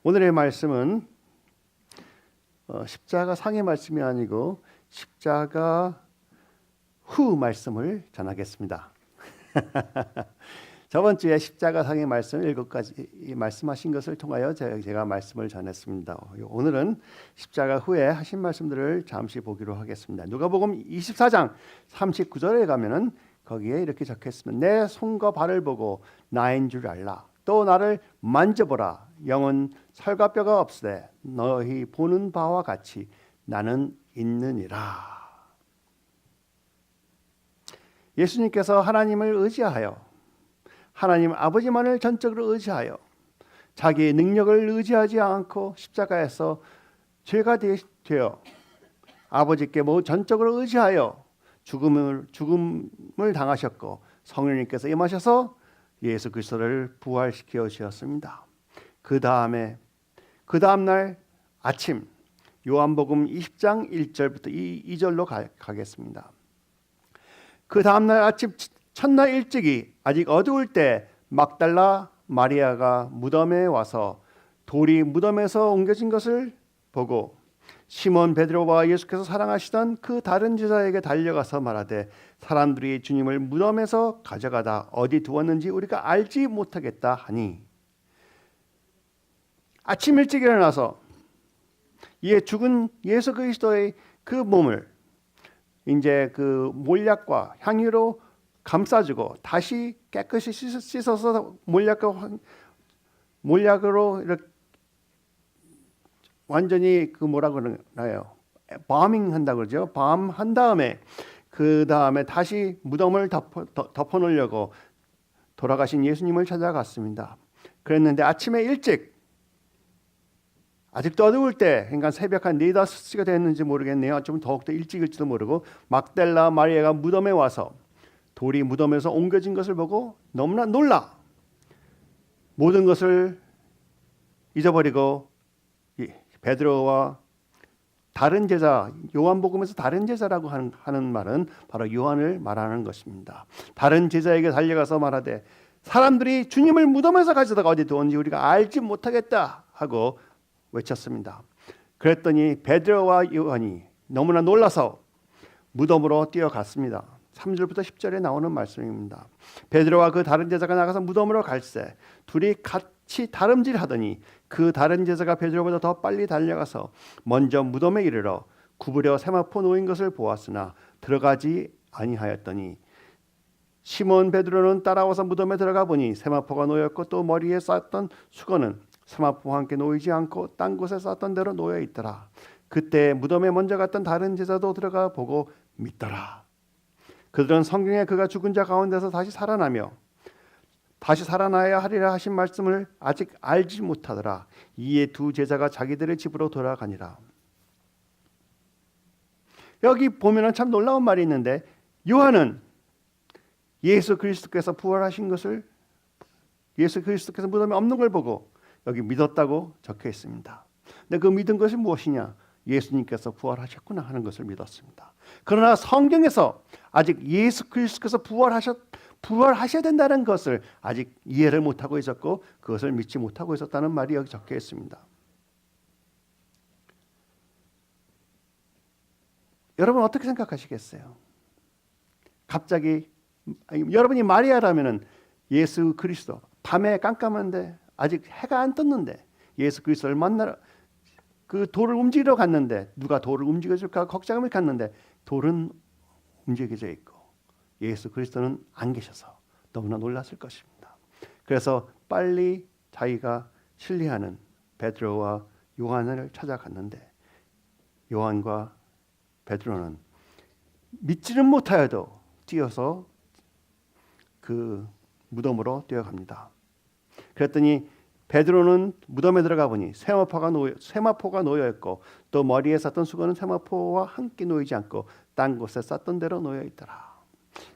오늘의 말씀은 십자가 상의 말씀이 아니고 십자가 후 말씀을 전하겠습니다. 저번 주에 십자가 상의 말씀 7가지 말씀하신 것을 통하여 제가 말씀을 전했습니다. 오늘은 십자가 후에 하신 말씀들을 잠시 보기로 하겠습니다. 누가복음 24장 39절에 가면은 거기에 이렇게 적혀 있습니다. 내 손과 발을 보고 나인 줄 알라. 또 나를 만져보라. 영은 살과 뼈가 없으되 너희 보는 바와 같이 나는 있느니라. 예수님께서 하나님을 의지하여 하나님 아버지만을 전적으로 의지하여 자기의 능력을 의지하지 않고 십자가에서 죄가 되어 아버지께 전적으로 의지하여 죽음을 당하셨고 성령님께서 임하셔서 예수 그리스도를 부활시켜 주셨습니다. 그 다음 날 아침 요한복음 20장 1절부터 2절로 가겠습니다. 그 다음 날 아침 첫날 일찍이 아직 어두울 때 막달라 마리아가 무덤에 와서 돌이 무덤에서 옮겨진 것을 보고 시몬 베드로와 예수께서 사랑하시던 그 다른 제자에게 달려가서 말하되 사람들이 주님을 무덤에서 가져가다 어디 두었는지 우리가 알지 못하겠다 하니 아침 일찍 일어나서 이에 죽은 예수 그리스도의 그 몸을 이제 그 몰약과 향유로 감싸주고 다시 깨끗이 씻어서 몰약으로 이렇게 완전히 그 뭐라 그러나요? 바밍 한다고 그러죠. 밤한 다음에 그 다음에 다시 무덤을 덮어 놓으려고 돌아가신 예수님을 찾아갔습니다. 그랬는데 아침에 일찍 아직도 어두울 때 그러니까 새벽 한 4-5시가 됐는지 모르겠네요. 좀 더욱더 일찍일지도 모르고 막달라 마리아가 무덤에 와서 돌이 무덤에서 옮겨진 것을 보고 너무나 놀라 모든 것을 잊어버리고 베드로와 다른 제자, 요한복음에서 다른 제자라고 하는 말은 바로 요한을 말하는 것입니다. 다른 제자에게 달려가서 말하되 사람들이 주님을 무덤에서 가져다가 어디 두었는지 우리가 알지 못하겠다 하고 외쳤습니다. 그랬더니 베드로와 요한이 너무나 놀라서 무덤으로 뛰어갔습니다. 3절부터 10절에 나오는 말씀입니다. 베드로와 그 다른 제자가 나가서 무덤으로 갈새 둘이 같이 다름질하더니 그 다른 제자가 베드로보다 더 빨리 달려가서 먼저 무덤에 이르러 구부려 세마포 놓인 것을 보았으나 들어가지 아니하였더니 시몬 베드로는 따라와서 무덤에 들어가 보니 세마포가 놓였고 또 머리에 쌓았던 수건은 세마포와 함께 놓이지 않고 딴 곳에 쌓았던 대로 놓여 있더라. 그때 무덤에 먼저 갔던 다른 제자도 들어가 보고 믿더라. 그들은 성경에 그가 죽은 자 가운데서 다시 살아나며 다시 살아나야 하리라 하신 말씀을 아직 알지 못하더라. 이에 두 제자가 자기들의 집으로 돌아가니라. 여기 보면은 참 놀라운 말이 있는데 요한은 예수 그리스도께서 부활하신 것을 예수 그리스도께서 무덤에 없는 걸 보고 여기 믿었다고 적혀 있습니다. 근데 그 믿은 것이 무엇이냐? 예수님께서 부활하셨구나 하는 것을 믿었습니다. 그러나 성경에서 아직 예수 그리스도께서 부활하셔야 된다는 것을 아직 이해를 못하고 있었고 그것을 믿지 못하고 있었다는 말이 여기 적혀 있습니다. 여러분 어떻게 생각하시겠어요? 갑자기 여러분이 마리아라면은 예수 그리스도 밤에 깜깜한데 아직 해가 안 떴는데 예수 그리스도를 만나러 그 돌을 움직이러 갔는데 누가 돌을 움직여줄까 걱정을 갔는데 돌은 움직여져 있고 예수 그리스도는 안 계셔서 너무나 놀랐을 것입니다. 그래서 빨리 자기가 신뢰하는 베드로와 요한을 찾아갔는데 요한과 베드로는 믿지는 못하여도 뛰어서 그 무덤으로 뛰어갑니다. 그랬더니 베드로는 무덤에 들어가 보니 세마포가 놓여 있고 또 머리에 쌌던 수건은 세마포와 함께 놓이지 않고 딴 곳에 쌌던 대로 놓여 있더라.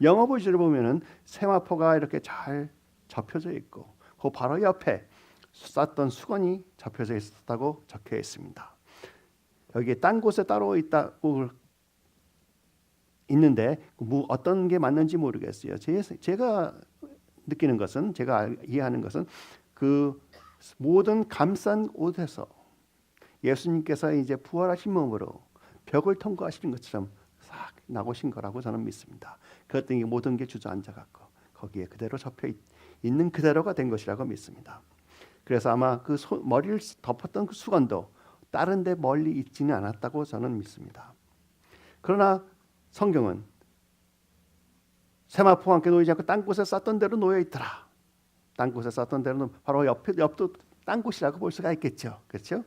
영어 버전을 보면은 세마포가 이렇게 잘 접혀져 있고 그 바로 옆에 쌌던 수건이 접혀져 있었다고 적혀 있습니다. 여기에 딴 곳에 따로 있다고 있는데 어떤 게 맞는지 모르겠어요. 제가 느끼는 것은 제가 이해하는 것은 그 모든 감싼 옷에서 예수님께서 이제 부활하신 몸으로 벽을 통과하시는 것처럼 싹 나오신 거라고 저는 믿습니다. 그랬더니 모든 게 주저앉아갖고 거기에 그대로 접혀 있는 그대로가 된 것이라고 믿습니다. 그래서 아마 그 머리를 덮었던 그 수건도 다른 데 멀리 있지는 않았다고 저는 믿습니다. 그러나 성경은 세마포와 함께 놓이지 않고 딴 곳에 쌌던 대로 놓여 있더라. 딴 곳에 쌌던 데로는 바로 옆도 딴 곳이라고 볼 수가 있겠죠. 그렇죠?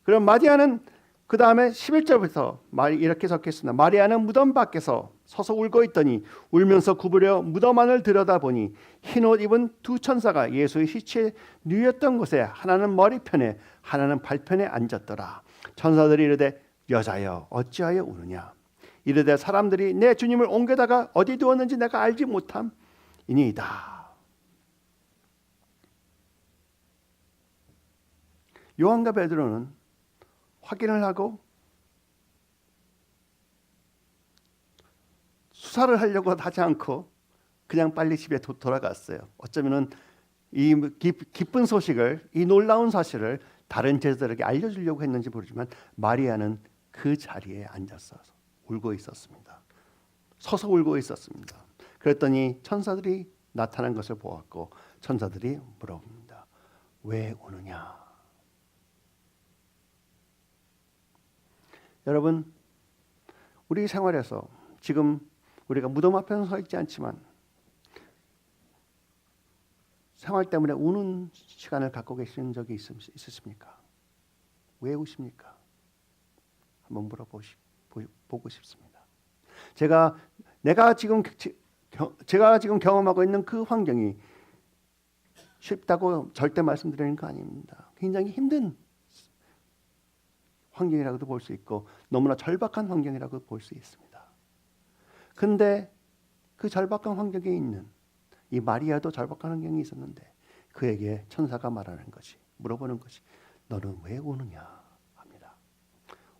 그럼 마리아는 그 다음에 11절부터 이렇게 적혀 있습니다. 마리아는 무덤 밖에서 서서 울고 있더니 울면서 구부려 무덤 안을 들여다보니 흰옷 입은 두 천사가 예수의 시체에 누였던 곳에 하나는 머리편에 하나는 발편에 앉았더라. 천사들이 이르되 여자여 어찌하여 우느냐. 이르되 사람들이 내 주님을 옮겨다가 어디 두었는지 내가 알지 못함이니이다. 요한과 베드로는 확인을 하고 수사를 하려고 하지 않고 그냥 빨리 집에 돌아갔어요. 어쩌면은 이 기쁜 소식을, 이 놀라운 사실을 다른 제자들에게 알려주려고 했는지 모르지만 마리아는 그 자리에 앉아서 울고 있었습니다. 서서 울고 있었습니다. 그랬더니 천사들이 나타난 것을 보았고 천사들이 물어봅니다. 왜 우느냐? 여러분, 우리 생활에서 지금 우리가 무덤 앞에는 서 있지 않지만 생활 때문에 우는 시간을 갖고 계시는 적이 있으십니까? 왜 우십니까? 한번 보고 싶습니다. 제가 지금 경험하고 있는 그 환경이 쉽다고 절대 말씀드리는 거 아닙니다. 굉장히 힘든 환경이라고도 볼 수 있고 너무나 절박한 환경이라고 볼 수 있습니다. 그런데 그 절박한 환경에 있는 이 마리아도 절박한 환경이 있었는데 그에게 천사가 말하는 것이, 물어보는 것이 너는 왜 우느냐 합니다.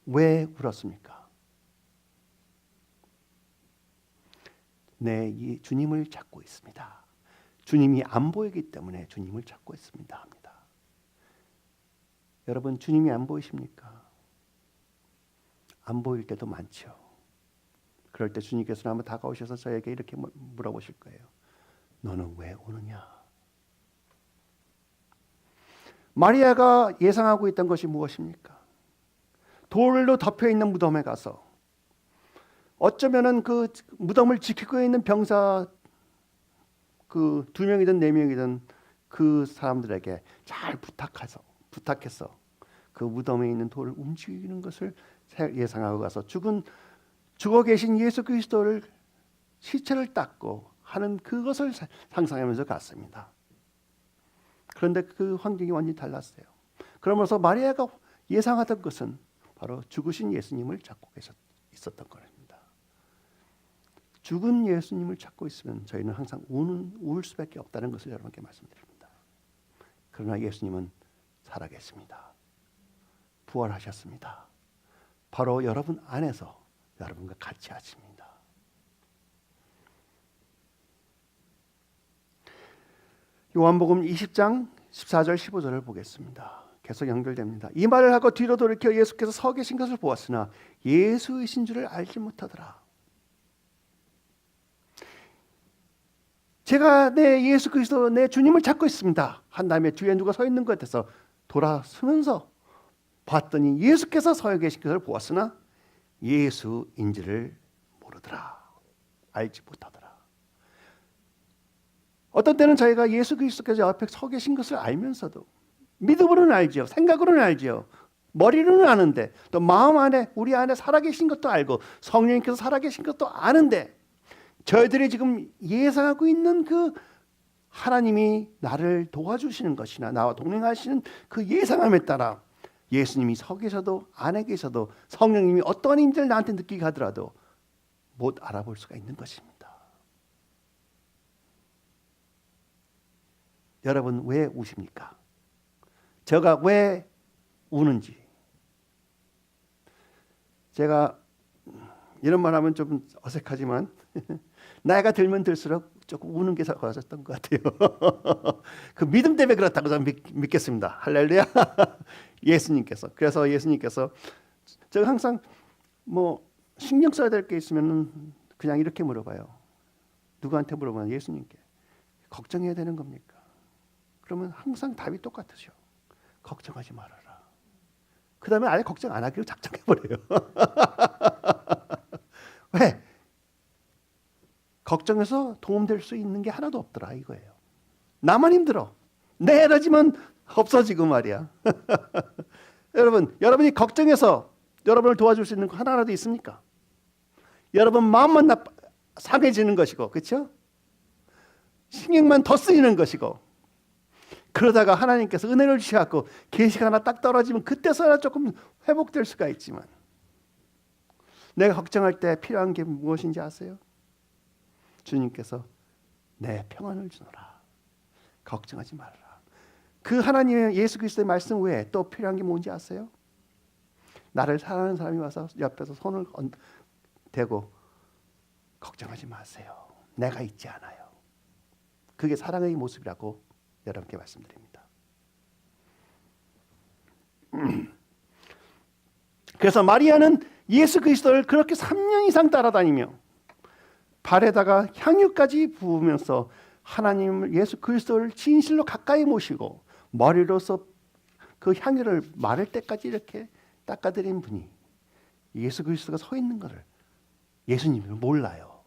왜 울었습니까? 이 주님을 찾고 있습니다. 주님이 안 보이기 때문에 주님을 찾고 있습니다 합니다. 여러분, 주님이 안 보이십니까? 안 보일 때도 많죠. 그럴 때 주님께서는 아마 다가오셔서 저에게 이렇게 물어보실 거예요. 너는 왜 우느냐? 마리아가 예상하고 있던 것이 무엇입니까? 돌로 덮여 있는 무덤에 가서 어쩌면은 그 무덤을 지키고 있는 병사 그 2명이든 4명이든 그 사람들에게 잘 부탁해서 그 무덤에 있는 돌을 움직이는 것을 예상하고 가서 죽어 계신 예수 그리스도를 시체를 닦고 하는 그것을 상상하면서 갔습니다. 그런데 그 환경이 완전히 달랐어요. 그러면서 마리아가 예상하던 것은 바로 죽으신 예수님을 찾고 있었던 것입니다. 죽은 예수님을 찾고 있으면 저희는 항상 울 수밖에 없다는 것을 여러분께 말씀드립니다. 그러나 예수님은 살아계십니다. 부활하셨습니다. 바로 여러분 안에서 여러분과 같이 하십니다. 요한복음 20장 14절 15절을 보겠습니다. 계속 연결됩니다. 이 말을 하고 뒤로 돌이켜 예수께서 서 계신 것을 보았으나 예수이신 줄을 알지 못하더라. 제가 내 예수 그리스도 내 주님을 찾고 있습니다 한 다음에 뒤에 누가 서 있는 것 같아서 돌아서면서 봤더니 예수께서 서 계신 것을 보았으나 예수인지를 모르더라. 알지 못하더라. 어떤 때는 저희가 예수 그리스도께서 옆에 서 계신 것을 알면서도 믿음으로는 알죠. 생각으로는 알죠. 머리로는 아는데 또 마음 안에 우리 안에 살아계신 것도 알고 성령님께서 살아계신 것도 아는데 저희들이 지금 예상하고 있는 그 하나님이 나를 도와주시는 것이나 나와 동행하시는 그 예상함에 따라 예수님이 서 계셔도 안에 계셔도 성령님이 어떠한 임재를 나한테 느끼게 하더라도 못 알아볼 수가 있는 것입니다. 여러분 왜 우십니까? 제가 왜 우는지. 제가 이런 말 하면 좀 어색하지만 나이가 들면 들수록 조금 우는 게 좋았던 것 같아요. 그 믿음 때문에 그렇다고 저는 믿겠습니다. 할렐루야. 예수님께서. 그래서 예수님께서 제가 항상 뭐 신경 써야 될 게 있으면 그냥 이렇게 물어봐요. 누구한테 물어보면 예수님께. 걱정해야 되는 겁니까? 그러면 항상 답이 똑같으셔. 걱정하지 말아라. 그 다음에 아예 걱정 안 하기로 작정해버려요. 왜? 걱정해서 도움될 수 있는 게 하나도 없더라 이거예요. 나만 힘들어. 내 에너지만 없어지고 말이야. 여러분이 걱정해서 여러분을 도와줄 수 있는 거 하나라도 있습니까? 여러분 마음만 상해지는 것이고, 그렇죠? 신경만 더 쓰이는 것이고, 그러다가 하나님께서 은혜를 주셔갖고 계시가 하나 딱 떨어지면 그때서야 조금 회복될 수가 있지만, 내가 걱정할 때 필요한 게 무엇인지 아세요? 주님께서 내 평안을 주노라. 걱정하지 말아라. 그 하나님의 예수 그리스도의 말씀 외에 또 필요한 게 뭔지 아세요? 나를 사랑하는 사람이 와서 옆에서 손을 대고 걱정하지 마세요. 내가 있지 않아요. 그게 사랑의 모습이라고 여러분께 말씀드립니다. 그래서 마리아는 예수 그리스도를 그렇게 3년 이상 따라다니며 발에다가 향유까지 부으면서 하나님 예수 그리스도를 진실로 가까이 모시고 머리로서 그 향유를 마를 때까지 이렇게 닦아드린 분이 예수 그리스도가 서 있는 것을 예수님을 몰라요.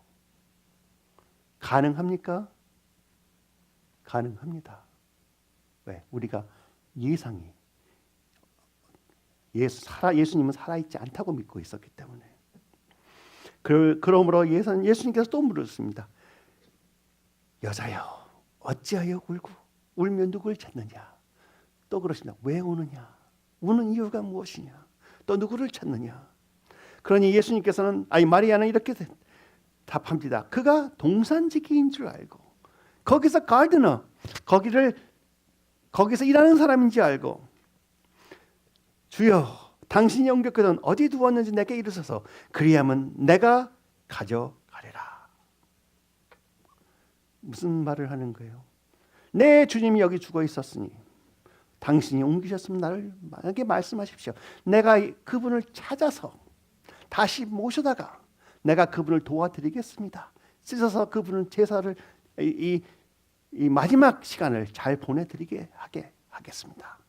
가능합니까? 가능합니다. 왜? 우리가 예상이 예수님은 살아있지 않다고 믿고 있었기 때문에. 그러므로 예수님께서 또 물었습니다. 여자여 어찌하여 울면 누구를 찾느냐? 또 그러십니다. 왜 우느냐? 우는 이유가 무엇이냐? 또 누구를 찾느냐? 그러니 예수님께서는 마리아는 이렇게 답합니다. 그가 동산지기인 줄 알고 거기서 가드너 거기서 일하는 사람인지 알고 주여 당신이 옮겼거든 어디 두었는지 내게 이르소서 그리하면 내가 가져가리라. 무슨 말을 하는 거예요? 내 주님이 여기 죽어 있었으니 당신이 옮기셨으면 나를 만약에 말씀하십시오. 내가 그분을 찾아서 다시 모셔다가 내가 그분을 도와드리겠습니다. 씻어서 그분은 제사를 이 마지막 시간을 잘 보내드리게 하겠습니다.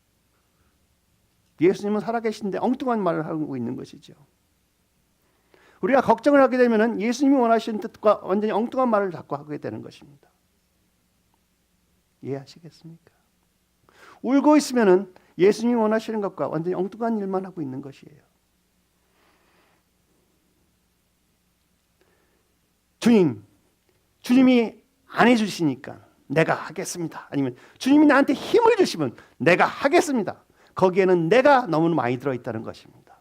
예수님은 살아계신데 엉뚱한 말을 하고 있는 것이죠. 우리가 걱정을 하게 되면 예수님이 원하시는 뜻과 완전히 엉뚱한 말을 자꾸 하게 되는 것입니다. 이해하시겠습니까? 울고 있으면 예수님이 원하시는 것과 완전히 엉뚱한 일만 하고 있는 것이에요. 주님이 안 해주시니까 내가 하겠습니다. 아니면 주님이 나한테 힘을 주시면 내가 하겠습니다. 거기에는 내가 너무 많이 들어있다는 것입니다.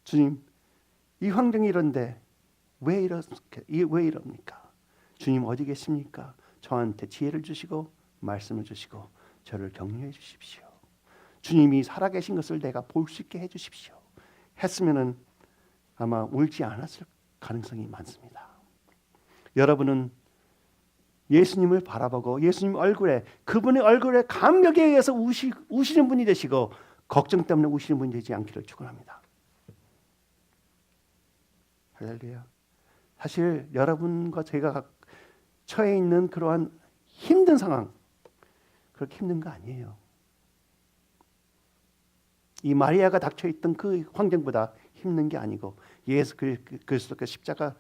주님, 이 환경이 이런데 왜 이럽니까? 주님 어디 계십니까? 저한테 지혜를 주시고 말씀을 주시고 저를 격려해 주십시오. 주님이 살아계신 것을 내가 볼 수 있게 해 주십시오. 했으면은 아마 울지 않았을 가능성이 많습니다. 여러분은 예수님을 바라보고 예수님 얼굴에 그분의 얼굴에 감격에 의해서 우시는 분이 되시고 걱정 때문에 우시는 분이 되지 않기를 축원합니다. 할렐루야. 사실 여러분과 제가 처해 있는 그러한 힘든 상황 그렇게 힘든 거 아니에요. 이 마리아가 닥쳐있던 그 환경보다 힘든 게 아니고 예수 그리스도께서 십자가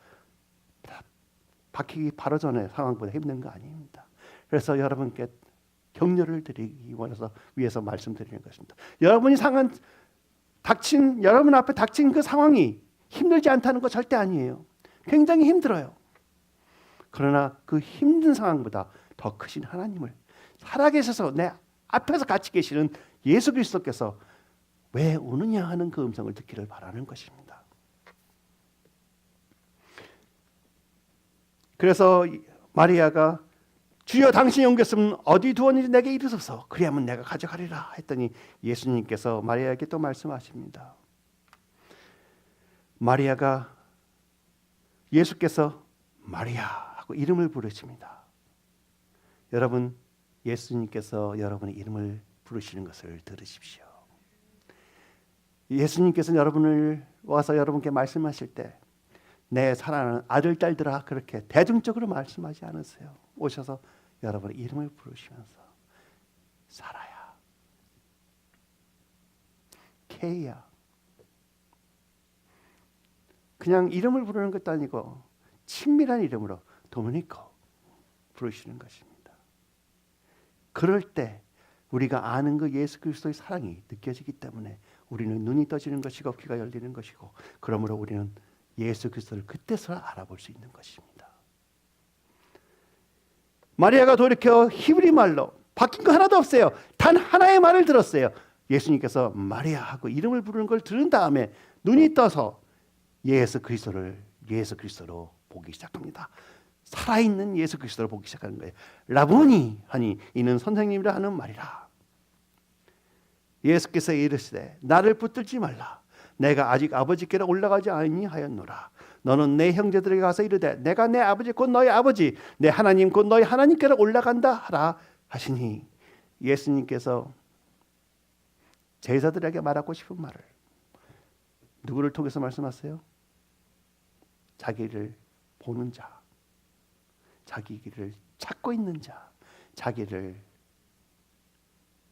박히기 바로 전의 상황보다 힘든 거 아닙니다. 그래서 여러분께 격려를 드리기 위해서 말씀드리는 것입니다. 여러분 앞에 닥친 그 상황이 힘들지 않다는 거 절대 아니에요. 굉장히 힘들어요. 그러나 그 힘든 상황보다 더 크신 하나님을 살아계셔서 내 앞에서 같이 계시는 예수 그리스도께서 왜 우느냐 하는 그 음성을 듣기를 바라는 것입니다. 그래서 마리아가 주여 당신이 옮겼으면 어디 두었는지 내게 이르소서 그리하면 내가 가져가리라 했더니 예수님께서 마리아에게 또 말씀하십니다. 마리아가 예수께서 마리아 하고 이름을 부르십니다. 여러분, 예수님께서 여러분의 이름을 부르시는 것을 들으십시오. 예수님께서 여러분을 와서 여러분께 말씀하실 때 내 사랑하는 아들, 딸들아 그렇게 대중적으로 말씀하지 않으세요. 오셔서 여러분의 이름을 부르시면서 사라야, 케이야, 그냥 이름을 부르는 것도 아니고 친밀한 이름으로 도미니코 부르시는 것입니다. 그럴 때 우리가 아는 그 예수 그리스도의 사랑이 느껴지기 때문에 우리는 눈이 떠지는 것이고 귀가 열리는 것이고, 그러므로 우리는 예수 그리스도를 그때서 알아볼 수 있는 것입니다. 마리아가 돌이켜 히브리 말로 바뀐 거 하나도 없어요. 단 하나의 말을 들었어요. 예수님께서 마리아 하고 이름을 부르는 걸 들은 다음에 눈이 떠서 예수 그리스도로 보기 시작합니다. 살아있는 예수 그리스도를 보기 시작하는 거예요. 라보니 하니 이는 선생님이라 하는 말이라. 예수께서 이르시되 나를 붙들지 말라. 내가 아직 아버지께로 올라가지 아니하였노라. 너는 내 형제들에게 가서 이르되 내가 내 아버지 곧 너희 아버지 내 하나님 곧 너희 하나님께로 올라간다 하라 하시니, 예수님께서 제자들에게 말하고 싶은 말을 누구를 통해서 말씀하세요? 자기를 보는 자, 자기 길을 찾고 있는 자, 자기를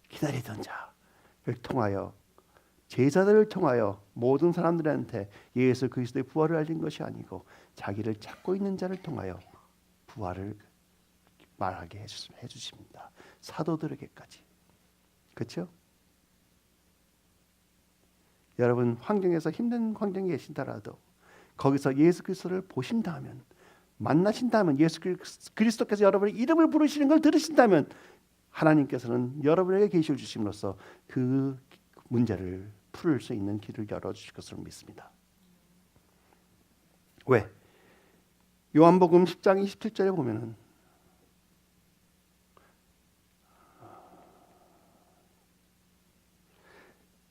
기다리던 자를 통하여, 제자들을 통하여 모든 사람들한테 예수 그리스도의 부활을 알린 것이 아니고 자기를 찾고 있는 자를 통하여 부활을 말하게 해주십니다. 사도들에게까지. 그렇죠? 여러분, 환경에서 힘든 환경에 계신다라도 거기서 예수 그리스도를 보신다면, 만나신다면, 예수 그리스도께서 여러분의 이름을 부르시는 걸 들으신다면 하나님께서는 여러분에게 계시를 주심으로써 그 문제를 풀을 수 있는 길을 열어주실 것으로 믿습니다. 왜? 요한복음 10장 27절에 보면은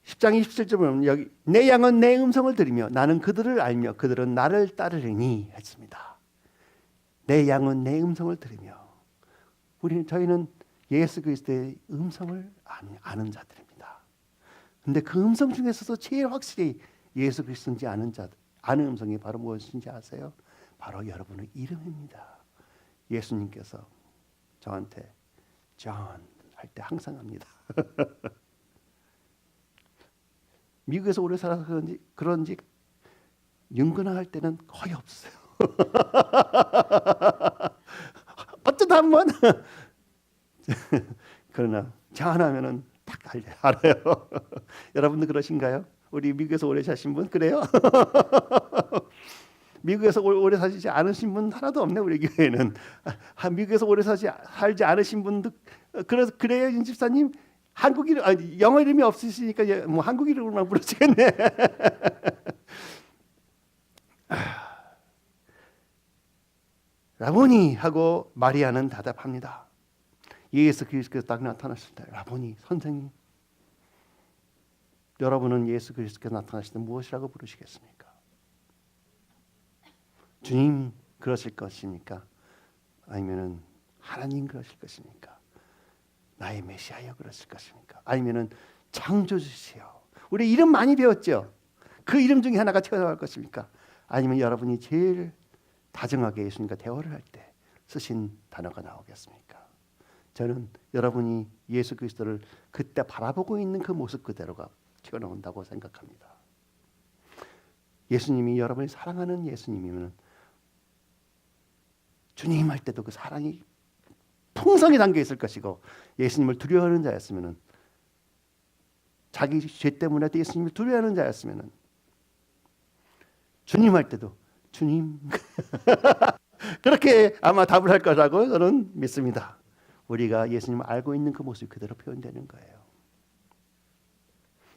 (10장 27절) 보면 여기 내 양은 내 음성을 들으며 나는 그들을 알며 그들은 나를 따르리니 했습니다. 내 양은 내 음성을 들으며, 저희는 예수 그리스도의 음성을 아는 자들입니다. 근데 그 음성 중에서도 제일 확실히 예수 그리스도인지 아는 음성이 바로 무엇인지 아세요? 바로 여러분의 이름입니다. 예수님께서 저한테 존 할 때 항상 합니다. 미국에서 오래 살아서 그런지 윤근아 할 때는 거의 없어요. 어쩌다 한번 그러나 존 하면은 딱 알아요. 여러분도 그러신가요? 우리 미국에서 오래 사신 분 그래요? 미국에서 오래 사시지 않으신 분 하나도 없네 우리 교회는. 미국에서 오래 살지 않으신 분도 그래요, 윤 집사님? 한국 이름, 영어 이름이 없으시니까 뭐 한국 이름으로만 부르시겠네. 라보니 하고 마리아는 대답합니다. 예수 그리스도께서 딱 나타나실 때 라보니, 선생님. 여러분은 예수 그리스도께서 나타나실 때 무엇이라고 부르시겠습니까? 주님 그러실 것입니까? 아니면은 하나님 그러실 것입니까? 나의 메시아여 그러실 것입니까? 아니면은 창조주시여. 우리 이름 많이 배웠죠? 그 이름 중에 하나가 튀어나올 것입니까? 아니면 여러분이 제일 다정하게 예수님과 대화를 할 때 쓰신 단어가 나오겠습니까? 저는 여러분이 예수 그리스도를 그때 바라보고 있는 그 모습 그대로가 튀어나온다고 생각합니다. 예수님이 여러분이 사랑하는 예수님이면 주님 할 때도 그 사랑이 풍성히 담겨 있을 것이고, 예수님을 두려워하는 자였으면, 자기 죄 때문에 예수님을 두려워하는 자였으면 주님 할 때도 주님 그렇게 아마 답을 할 거라고 저는 믿습니다. 우리가 예수님을 알고 있는 그 모습이 그대로 표현되는 거예요.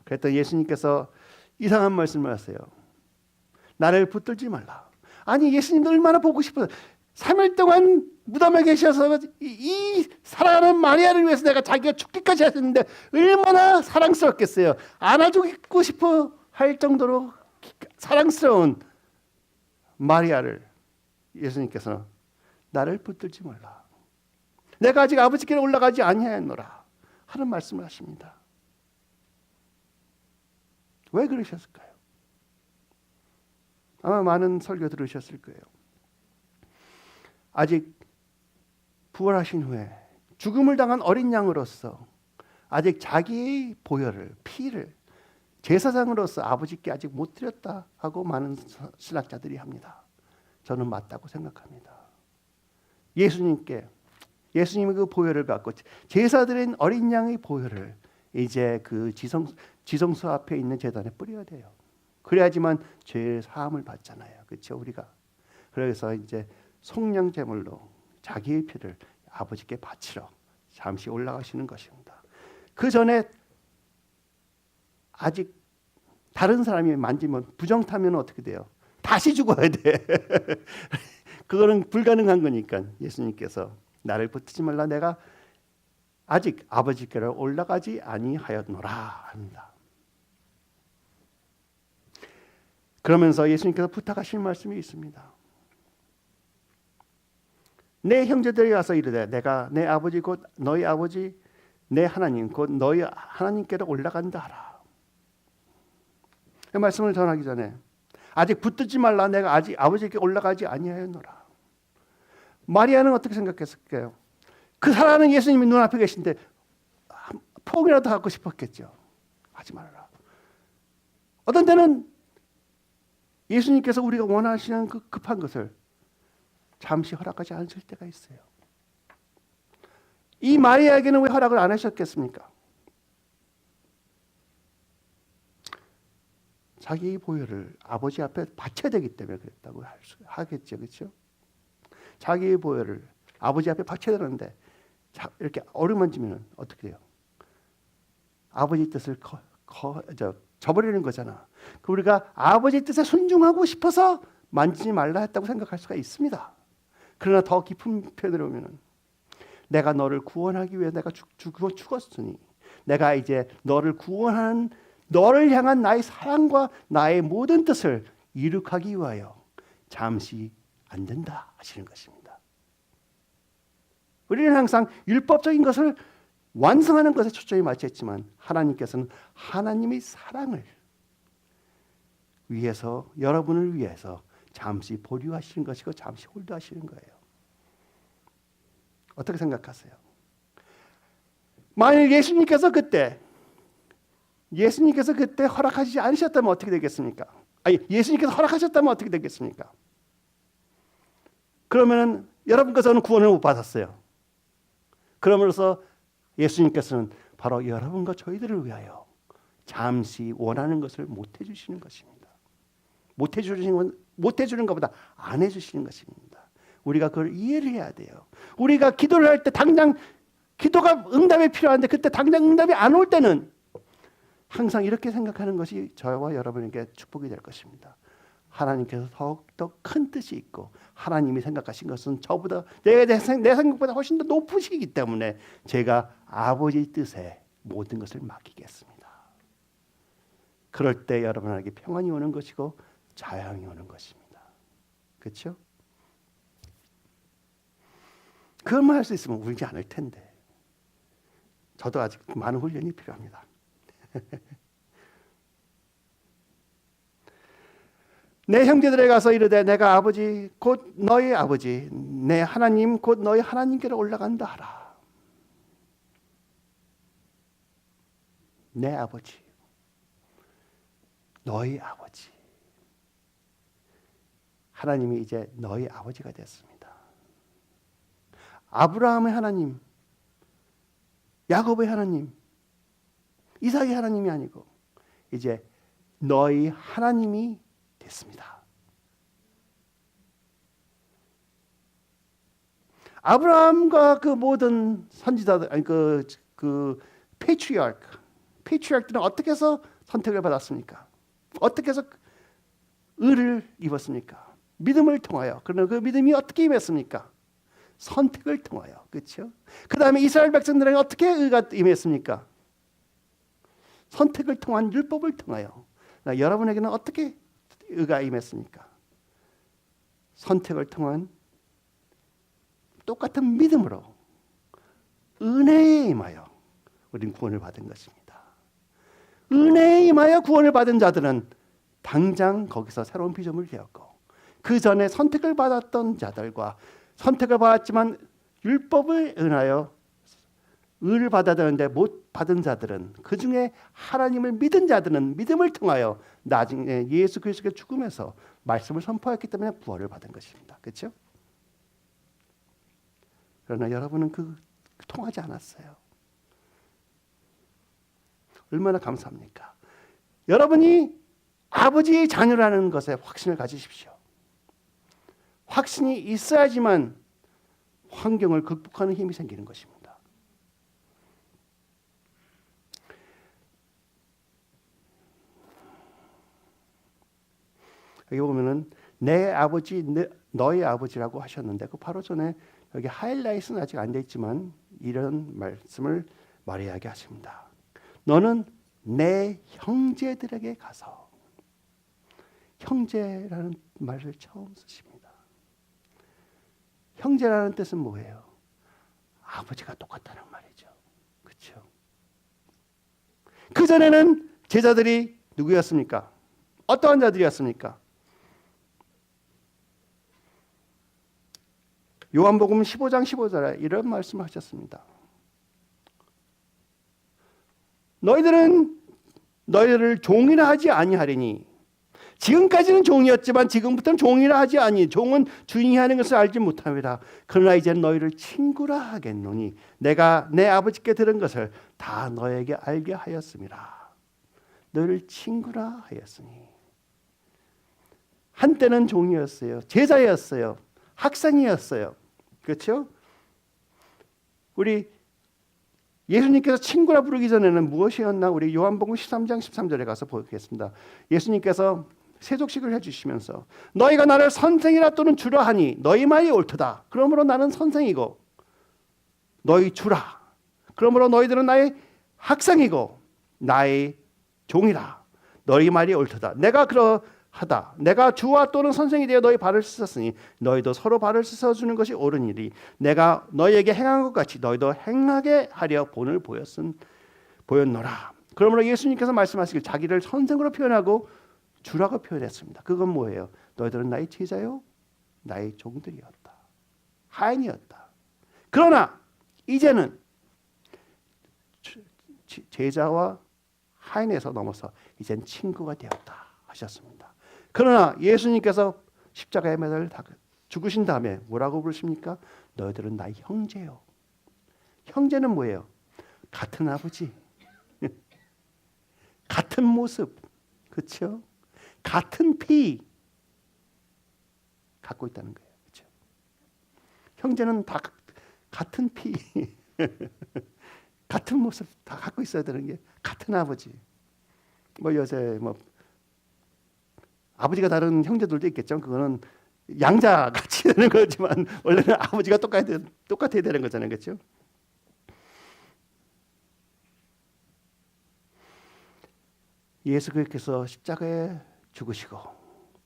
그랬더니 예수님께서 이상한 말씀을 하세요. 나를 붙들지 말라. 아니, 예수님도 얼마나 보고 싶어요. 3일 동안 무덤에 계셔서 이 사랑하는 마리아를 위해서 내가 자기가 죽기까지 하셨는데 얼마나 사랑스럽겠어요. 안아주고 싶어 할 정도로 사랑스러운 마리아를 예수님께서는 나를 붙들지 말라. 내가 아직 아버지께로 올라가지 아니하였노라 하는 말씀을 하십니다. 왜 그러셨을까요? 아마 많은 설교 들으셨을 거예요. 아직 부활하신 후에 죽음을 당한 어린 양으로서 아직 자기의 보혈을, 피를 제사장으로서 아버지께 아직 못 드렸다 하고 많은 신학자들이 합니다. 저는 맞다고 생각합니다. 예수님의 그 보혈을 갖고 제사드린 어린 양의 보혈을 이제 그 지성소 앞에 있는 제단에 뿌려야 돼요. 그래야지만 죄 사함을 받잖아요. 그렇죠? 우리가. 그래서 이제 속량 제물로 자기의 피를 아버지께 바치러 잠시 올라가시는 것입니다. 그 전에 아직 다른 사람이 만지면 부정타면 어떻게 돼요? 다시 죽어야 돼. 그거는 불가능한 거니까 예수님께서 나를 붙이지 말라 내가 아직 아버지께로 올라가지 아니하였노라 합니다. 그러면서 예수님께서 부탁하실 말씀이 있습니다. 내 형제들이 와서 이르되 내가 내 아버지 곧 너희 아버지 내 하나님 곧 너희 하나님께로 올라간다 하라. 이 말씀을 전하기 전에 아직 붙들지 말라 내가 아직 아버지께 올라가지 아니하였노라. 마리아는 어떻게 생각했을까요? 그 사랑하는 예수님이 눈앞에 계신데 포옹이라도 하고 싶었겠죠. 하지 말아라. 어떤 때는 예수님께서 우리가 원하시는 그 급한 것을 잠시 허락하지 않으실 때가 있어요. 이 마리아에게는 왜 허락을 안 하셨겠습니까? 자기 보혈을 아버지 앞에 바쳐야 되기 때문에 그랬다고 하겠죠. 그렇죠? 자기의 보혈을 아버지 앞에 바쳐야 되는데 이렇게 어루만지면 어떻게 돼요? 아버지 뜻을 저버리는 거잖아. 우리가 아버지 뜻에 순종하고 싶어서 만지지 말라 했다고 생각할 수가 있습니다. 그러나 더 깊은 표현으로 보면 내가 너를 구원하기 위해 내가 죽었으니 내가 이제 너를 구원하는 너를 향한 나의 사랑과 나의 모든 뜻을 이룩하기 위하여 잠시 안 된다 하시는 것입니다. 우리는 항상 율법적인 것을 완성하는 것에 초점이 맞췄지만 하나님께서는 하나님의 사랑을 위해서 여러분을 위해서 잠시 보류하시는 것이고 잠시 홀드하시는 거예요. 어떻게 생각하세요? 만일 예수님께서 그때 허락하시지 않으셨다면 어떻게 되겠습니까? 예수님께서 허락하셨다면 어떻게 되겠습니까? 그러면은 여러분과 저는 구원을 못 받았어요. 그러면서 예수님께서는 바로 여러분과 저희들을 위하여 잠시 원하는 것을 못 해주시는 것입니다. 못 해주는 것보다 안 해주시는 것입니다. 우리가 그걸 이해를 해야 돼요. 우리가 기도를 할 때 당장 기도가 응답이 필요한데 그때 당장 응답이 안 올 때는 항상 이렇게 생각하는 것이 저와 여러분에게 축복이 될 것입니다. 하나님께서 더욱더 큰 뜻이 있고 하나님이 생각하신 것은 저보다 내 생각보다 훨씬 더 높으시기 때문에 제가 아버지 뜻에 모든 것을 맡기겠습니다. 그럴 때 여러분에게 평안이 오는 것이고 자양이 오는 것입니다. 그렇죠? 그것만 할 수 있으면 울지 않을 텐데. 저도 아직 많은 훈련이 필요합니다. 내 형제들에 가서 이르되 내가 아버지 곧 너희 아버지 내 하나님 곧 너희 하나님께로 올라간다 하라. 내 아버지 너희 아버지 하나님이 이제 너희 아버지가 됐습니다. 아브라함의 하나님, 야곱의 하나님, 이삭의 하나님이 아니고 이제 너희 하나님이 됐습니다. 아브라함과 그 모든 선지자들, 아니 그 패트리아크들은 어떻게 해서 선택을 받았습니까? 어떻게 해서 의를 입었습니까? 믿음을 통하여. 그러나 그 믿음이 어떻게 임했습니까? 선택을 통하여. 그렇죠? 그 다음에 이스라엘 백성들에게 어떻게 의가 임했습니까? 선택을 통한 율법을 통하여. 여러분에게는 어떻게 의가 임했습니까? 선택을 통한 똑같은 믿음으로 은혜에 임하여 우리는 구원을 받은 것입니다. 은혜에 임하여 구원을 받은 자들은 당장 거기서 새로운 피조물이 되었고, 그 전에 선택을 받았던 자들과 선택을 받았지만 율법을 인하여 의를 받아야 되는데 못 받은 자들은, 그 중에 하나님을 믿은 자들은 믿음을 통하여 나중에 예수 그리스도의 죽음에서 말씀을 선포했기 때문에 구원을 받은 것입니다. 그렇죠? 그러나 여러분은 통하지 않았어요. 얼마나 감사합니까? 여러분이 아버지의 자녀라는 것에 확신을 가지십시오. 확신이 있어야지만 환경을 극복하는 힘이 생기는 것입니다. 여기 보면은 내 아버지, 너의 아버지라고 하셨는데, 그 바로 전에 여기 하이라이트는 아직 안 돼 있지만 이런 말씀을 말해야 하십니다. 너는 내 형제들에게 가서, 형제라는 말을 처음 쓰십니다. 형제라는 뜻은 뭐예요? 아버지가 똑같다는 말이죠. 그렇죠? 그 전에는 제자들이 누구였습니까? 어떠한 자들이었습니까? 요한복음 15장 15절에 이런 말씀을 하셨습니다. 너희들을 종이라 하지 아니하리니, 지금까지는 종이었지만 지금부터는 종이라 하지 아니, 종은 주인이 하는 것을 알지 못함이라. 그러나 이제는 너희를 친구라 하겠노니 내가 내 아버지께 들은 것을 다 너에게 알게 하였음이라. 너희를 친구라 하였으니, 한때는 종이었어요. 제자였어요. 학생이었어요. 그렇죠? 우리 예수님께서 친구라 부르기 전에는 무엇이었나? 우리 요한복음 13장 13절에 가서 보겠습니다. 예수님께서 세족식을 해주시면서 너희가 나를 선생이라 또는 주라 하니 너희 말이 옳도다. 그러므로 나는 선생이고 너희 주라. 그러므로 너희들은 나의 학생이고 나의 종이라. 너희 말이 옳도다. 내가 그러하다. 내가 주와 또는 선생이 되어 너희 발을 씻었으니 너희도 서로 발을 씻어주는 것이 옳은 일이, 내가 너희에게 행한 것 같이 너희도 행하게 하려 본을 보였노라. 그러므로 예수님께서 말씀하시길 자기를 선생으로 표현하고 주라고 표현했습니다. 그건 뭐예요? 너희들은 나의 제자요, 나의 종들이었다. 하인이었다. 그러나 이제는 제자와 하인에서 넘어서 이젠 친구가 되었다 하셨습니다. 그러나 예수님께서 십자가에 매달 죽으신 다음에 뭐라고 부르십니까? 너희들은 나의 형제요. 형제는 뭐예요? 같은 아버지, 같은 모습, 그렇죠? 같은 피 갖고 있다는 거예요. 그렇죠? 형제는 다 같은 피, 같은 모습 다 갖고 있어야 되는 게 같은 아버지. 뭐 요새 뭐 아버지가 다른 형제들도 있겠죠. 그거는 양자 같이 되는 거지만 원래는 아버지가 똑같아야 되는 거잖아요. 그렇죠? 예수 그리스도께서 십자가에 죽으시고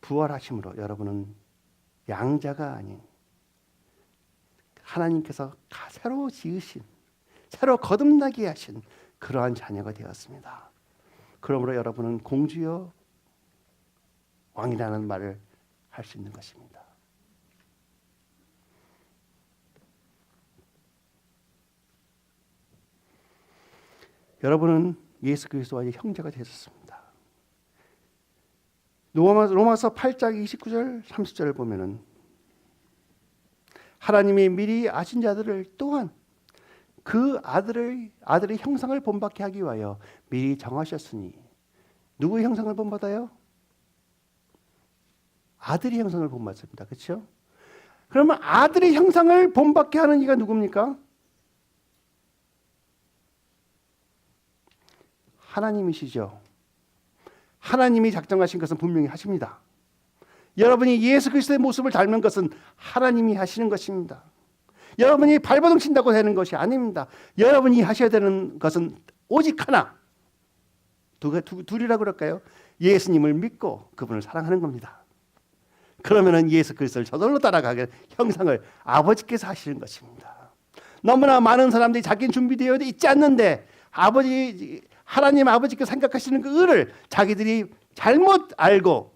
부활하심으로 여러분은 양자가 아닌 하나님께서 새로 지으신, 새로 거듭나게 하신 그러한 자녀가 되었습니다. 그러므로 여러분은 공주여 왕이라는 말을 할 수 있는 것입니다. 여러분은 예수 그리스도와의 형제가 되셨습니다. 로마서 8장 29절 30절을 보면은 하나님이 미리 아신 자들을 또한 그 아들의 형상을 본받게 하기 위하여 미리 정하셨으니, 누구의 형상을 본받아요? 아들의 형상을 본받습니다. 그렇죠? 그러면 아들의 형상을 본받게 하는 이가 누굽니까? 하나님이시죠. 하나님이 작정하신 것은 분명히 하십니다. 여러분이 예수 그리스도의 모습을 닮은 것은 하나님이 하시는 것입니다. 여러분이 발버둥 친다고 되는 것이 아닙니다. 여러분이 하셔야 되는 것은 오직 하나, 둘이라고 그럴까요? 예수님을 믿고 그분을 사랑하는 겁니다. 그러면은 예수 그리스도를 저절로 따라가게 형상을 아버지께서 하시는 것입니다. 너무나 많은 사람들이 자기는 준비되어 있지 않는데 하나님 아버지께서 생각하시는 그 의를 자기들이 잘못 알고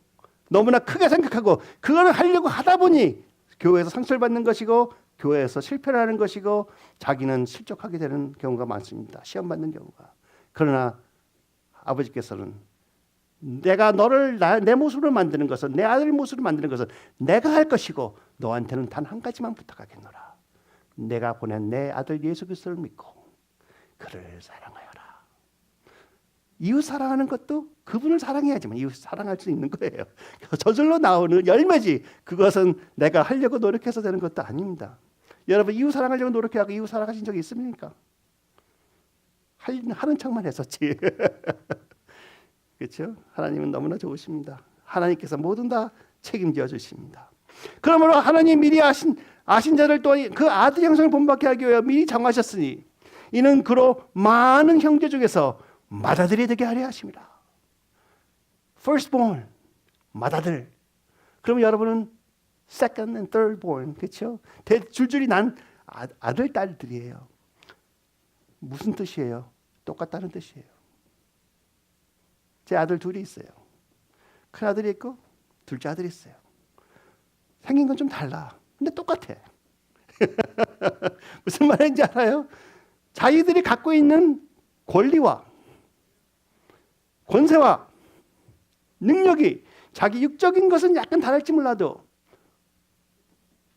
너무나 크게 생각하고 그거를 하려고 하다 보니 교회에서 상처를 받는 것이고 교회에서 실패를 하는 것이고 자기는 실족하게 되는 경우가 많습니다. 시험 받는 경우가. 그러나 아버지께서는 내가 너를 내 모습으로 만드는 것은 내 아들 모습으로 만드는 것은 내가 할 것이고 너한테는 단 한 가지만 부탁하겠노라. 내가 보낸 내 아들 예수 그리스도를 믿고 그를 사랑하여라. 이웃 사랑하는 것도 그분을 사랑해야지만 이웃 사랑할 수 있는 거예요. 저절로 나오는 열매지 그것은 내가 하려고 노력해서 되는 것도 아닙니다. 여러분 이웃 사랑하려고 노력해하고 이웃 사랑하신 적이 있습니까? 하는 척만 했었지. 그렇죠? 하나님은 너무나 좋으십니다. 하나님께서 모든 다 책임져 주십니다. 그러므로 하나님 미리 아신 자를 또 그 아들 형상을 본받게 하기 위하여 미리 정하셨으니 이는 그로 많은 형제 중에서 맏아들이 되게 하려 하십니다. Firstborn, 맏아들. 그럼 여러분은 second and thirdborn, 그렇죠? 줄줄이 난 아들 딸들이에요. 무슨 뜻이에요? 똑같다는 뜻이에요. 제 아들 둘이 있어요. 큰 아들이 있고 둘째 아들이 있어요. 생긴 건 좀 달라. 근데 똑같아. 무슨 말인지 알아요? 자기들이 갖고 있는 권리와 권세와 능력이 자기 육적인 것은 약간 다를지 몰라도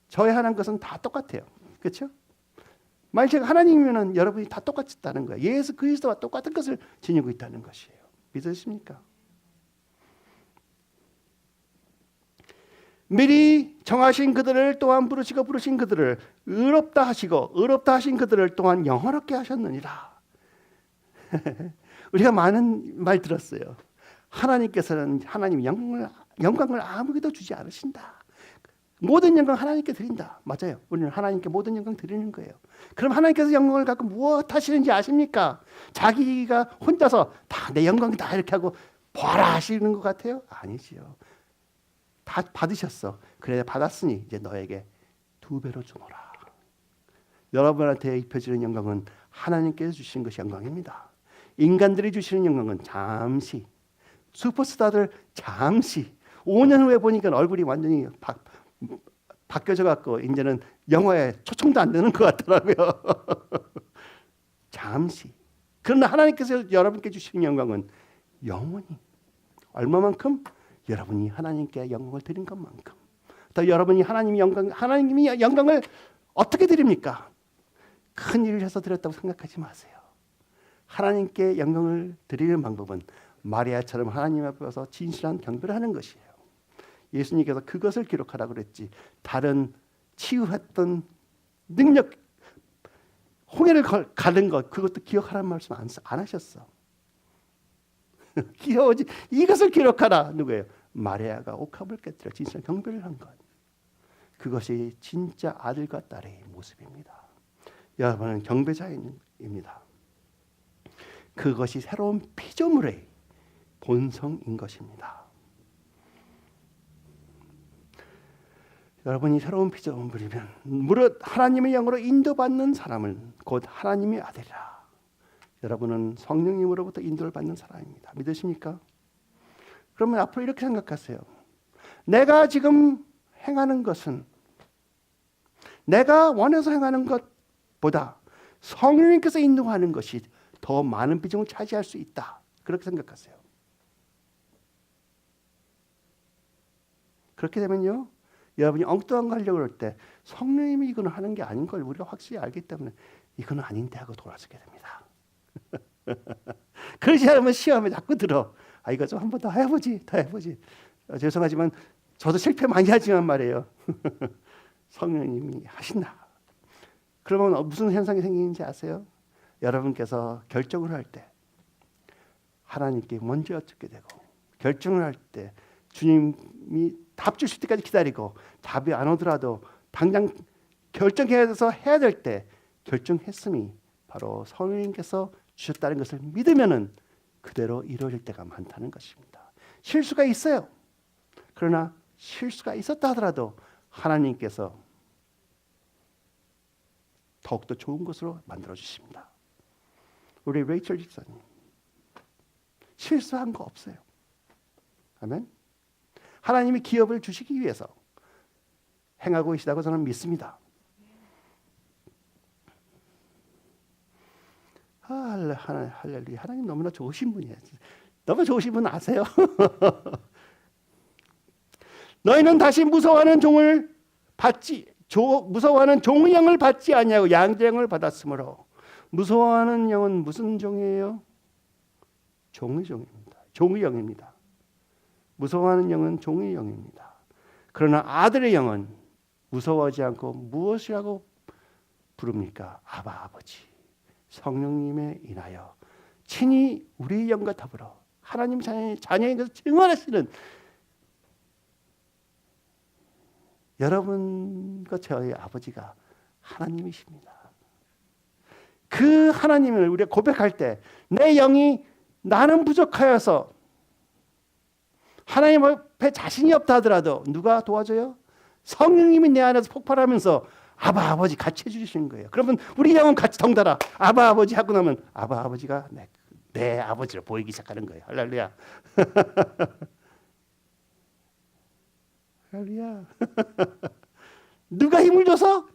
저에 한한 것은 다 똑같아요. 그렇죠? 만약 제가 하나님이면 여러분이 다 똑같다는 거예요. 예수 그리스도와 똑같은 것을 지니고 있다는 것이에요. 믿으십니까? 미리 정하신 그들을 또한 부르신 그들을 의롭다 하시고 의롭다 하신 그들을 또한 영화롭게 하셨느니라. 우리가 많은 말 들었어요. 하나님께서는 하나님 영광을 아무에게도 주지 않으신다. 모든 영광 하나님께 드린다. 맞아요. 우리는 하나님께 모든 영광 드리는 거예요. 그럼 하나님께서 영광을 갖고 무엇 하시는지 아십니까? 자기가 혼자서 다 내 영광이다 이렇게 하고 보아라 하시는 것 같아요? 아니지요. 다 받으셨어. 그래 받았으니 이제 너에게 2배로 주노라. 여러분한테 입혀지는 영광은 하나님께서 주시는 것이 영광입니다. 인간들이 주시는 영광은 잠시, 슈퍼스타들 잠시, 5년 후에 보니까 얼굴이 완전히 바뀌어져 갖고 이제는 영화에 초청도 안 되는 것 같더라고요. 잠시. 그러나 하나님께서 여러분께 주시는 영광은 영원히. 얼마만큼? 여러분이 하나님께 영광을 드린 것만큼. 또 여러분이 하나님이 영광을 어떻게 드립니까? 큰 일을 해서 드렸다고 생각하지 마세요. 하나님께 영광을 드리는 방법은 마리아처럼 하나님 앞에서 진실한 경배를 하는 것이에요. 예수님께서 그것을 기록하라고 그랬지. 다른 치유했던 능력, 홍해를 가른 것 그것도 기억하라는 말씀 안 하셨어. 귀여워지. 이것을 기록하라. 누구예요? 마리아가 옥합을 깨뜨려 진실한 경배를 한 것. 그것이 진짜 아들과 딸의 모습입니다. 여러분은 경배자입니다. 그것이 새로운 피조물의 본성인 것입니다. 여러분이 새로운 피조물이면 무릇 하나님의 영으로 인도받는 사람은 곧 하나님의 아들이라. 여러분은 성령님으로부터 인도를 받는 사람입니다. 믿으십니까? 그러면 앞으로 이렇게 생각하세요. 내가 지금 행하는 것은 내가 원해서 행하는 것보다 성령님께서 인도하는 것이 더 많은 비중을 차지할 수 있다. 그렇게 생각하세요. 그렇게 되면요. 여러분이 엉뚱한 거 하려고 할 때 성령님이 이거는 하는 게 아닌 걸 우리가 확실히 알기 때문에 이거는 아닌데 하고 돌아서게 됩니다. 그러지 않으면 시험에 자꾸 들어. 아 이거 좀 한 번 더 해보지. 죄송하지만 저도 실패 많이 하지만 말이에요. 성령님이 하신다. 그러면 무슨 현상이 생기는지 아세요? 여러분께서 결정을 할 때 하나님께 먼저 여쭙게 되고 결정을 할 때 주님이 답 주실 때까지 기다리고 답이 안 오더라도 당장 결정해서 해야 될 때 결정했음이 바로 성령님께서 주셨다는 것을 믿으면은 그대로 이루어질 때가 많다는 것입니다. 실수가 있어요. 그러나 실수가 있었다 하더라도 하나님께서 더욱더 좋은 것으로 만들어 주십니다. 우리 레이첼 집사님 실수한 거 없어요. 아멘. 하나님이 기업을 주시기 위해서 행하고 계시다고 저는 믿습니다. 할렐루야. 하나님 너무나 좋으신 분이에요. 너무 좋으신 분 아세요? 너희는 다시 무서워하는 종의 영을 받지 아니하고 양의 영을 받았으므로. 무서워하는 영은 무슨 종이에요? 종의 영입니다. 종의 영입니다. 무서워하는 영은 종의 영입니다. 그러나 아들의 영은 무서워하지 않고 무엇이라고 부릅니까? 아바 아버지 성령님에 인하여 친히 우리의 영과 더불어 하나님 자녀인 것을 증언하시는 여러분과 저의 아버지가 하나님이십니다. 그 하나님을 우리가 고백할 때 내 영이 나는 부족하여서 하나님 앞에 자신이 없다 하더라도 누가 도와줘요? 성령님이 내 안에서 폭발하면서 아바 아버지 같이 해주시는 거예요. 그러면 우리 영은 같이 덩달아 아바 아버지 하고 나면 아바 아버지가 내 아버지로 보이기 시작하는 거예요. 할렐루야. 할렐루야. 누가 힘을 줘서?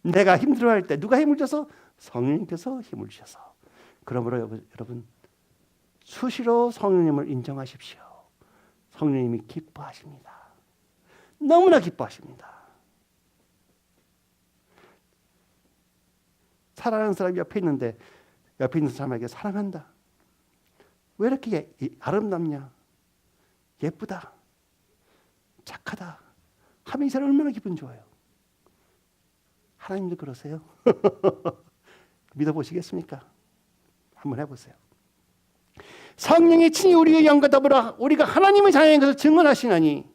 내가 힘들어할 때 누가 힘을 줘서? 성령님께서 힘을 주셔서. 그러므로 여러분 수시로 성령님을 인정하십시오. 성령님이 기뻐하십니다. 너무나 기뻐하십니다. 사랑하는 사람이 옆에 있는데 옆에 있는 사람에게 사랑한다. 왜 이렇게 아름답냐? 예쁘다. 착하다. 하면 이 사람 얼마나 기분 좋아요. 하나님도 그러세요? 믿어보시겠습니까? 한번 해보세요. 성령이 친히 우리의 영과 더불어 우리가 하나님의 자녀인 것을 증언하시나니.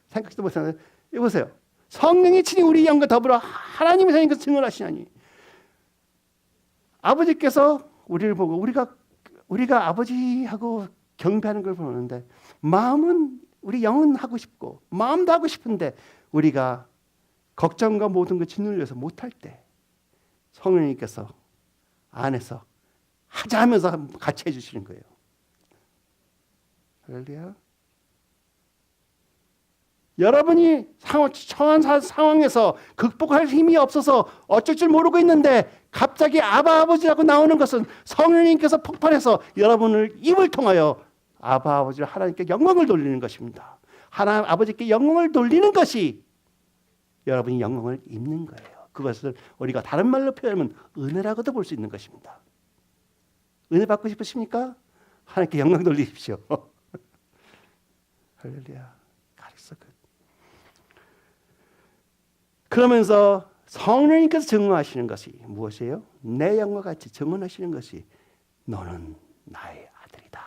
생각지도 못하는데 보세요. 성령이 친히 우리 영과 더불어 하나님의 자녀인 것을 증언하시나니. 아버지께서 우리를 보고 우리가 아버지하고 경배하는 걸 보는데 마음은 우리 영은 하고 싶고 마음도 하고 싶은데 우리가 걱정과 모든 걸 짓눌려서 못할 때 성령님께서 안에서 하자 하면서 같이 해주시는 거예요. 할렐루야. 여러분이 처한 상황에서 극복할 힘이 없어서 어쩔 줄 모르고 있는데 갑자기 아바 아버지라고 나오는 것은 성령님께서 폭발해서 여러분을 입을 통하여 아바 아버지를 하나님께 영광을 돌리는 것입니다. 하나님 아버지께 영광을 돌리는 것이 여러분이 영광을 입는 거예요. 그것을 우리가 다른 말로 표현하면 은혜라고도 볼 수 있는 것입니다. 은혜 받고 싶으십니까? 하나님께 영광 돌리십시오. 할렐루야. 그러면서 성령님께서 증언하시는 것이 무엇이에요? 내 영과 같이 증언하시는 것이 너는 나의 아들이다.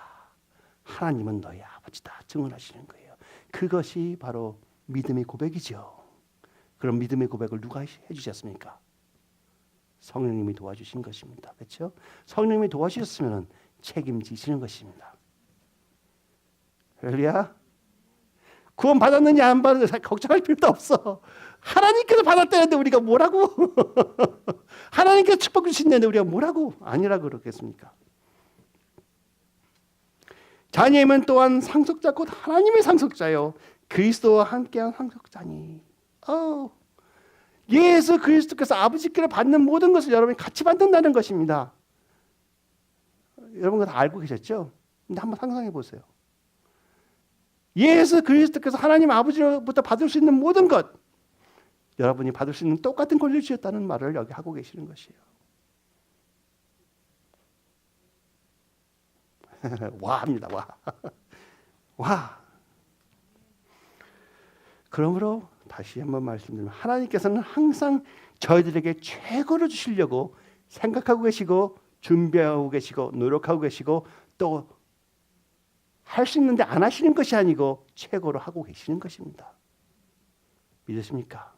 하나님은 너의 아버지다. 증언하시는 거예요. 그것이 바로 믿음의 고백이죠. 그럼 믿음의 고백을 누가 해주셨습니까? 성령님이 도와주신 것입니다. 그렇죠? 성령님이 도와주셨으면 책임지시는 것입니다. 할렐루야. 구원 받았느냐 안 받았느냐 걱정할 필요도 없어. 하나님께서 받았다는데 우리가 뭐라고? 하나님께서 축복 주신다는데 우리가 뭐라고? 아니라고 그러겠습니까? 자녀임은 또한 상속자 곧 하나님의 상속자요 그리스도와 함께한 상속자니. 예수 그리스도께서 아버지께로 받는 모든 것을 여러분이 같이 받는다는 것입니다. 여러분 다 알고 계셨죠? 근데 한번 상상해 보세요. 예수 그리스도께서 하나님 아버지로부터 받을 수 있는 모든 것 여러분이 받을 수 있는 똑같은 권리를 주셨다는 말을 여기 하고 계시는 것이에요. 와 합니다. 와. 와. 그러므로 다시 한번 말씀드리면 하나님께서는 항상 저희들에게 최고를 주시려고 생각하고 계시고 준비하고 계시고 노력하고 계시고 또 할 수 있는데 안 하시는 것이 아니고 최고로 하고 계시는 것입니다. 믿으십니까?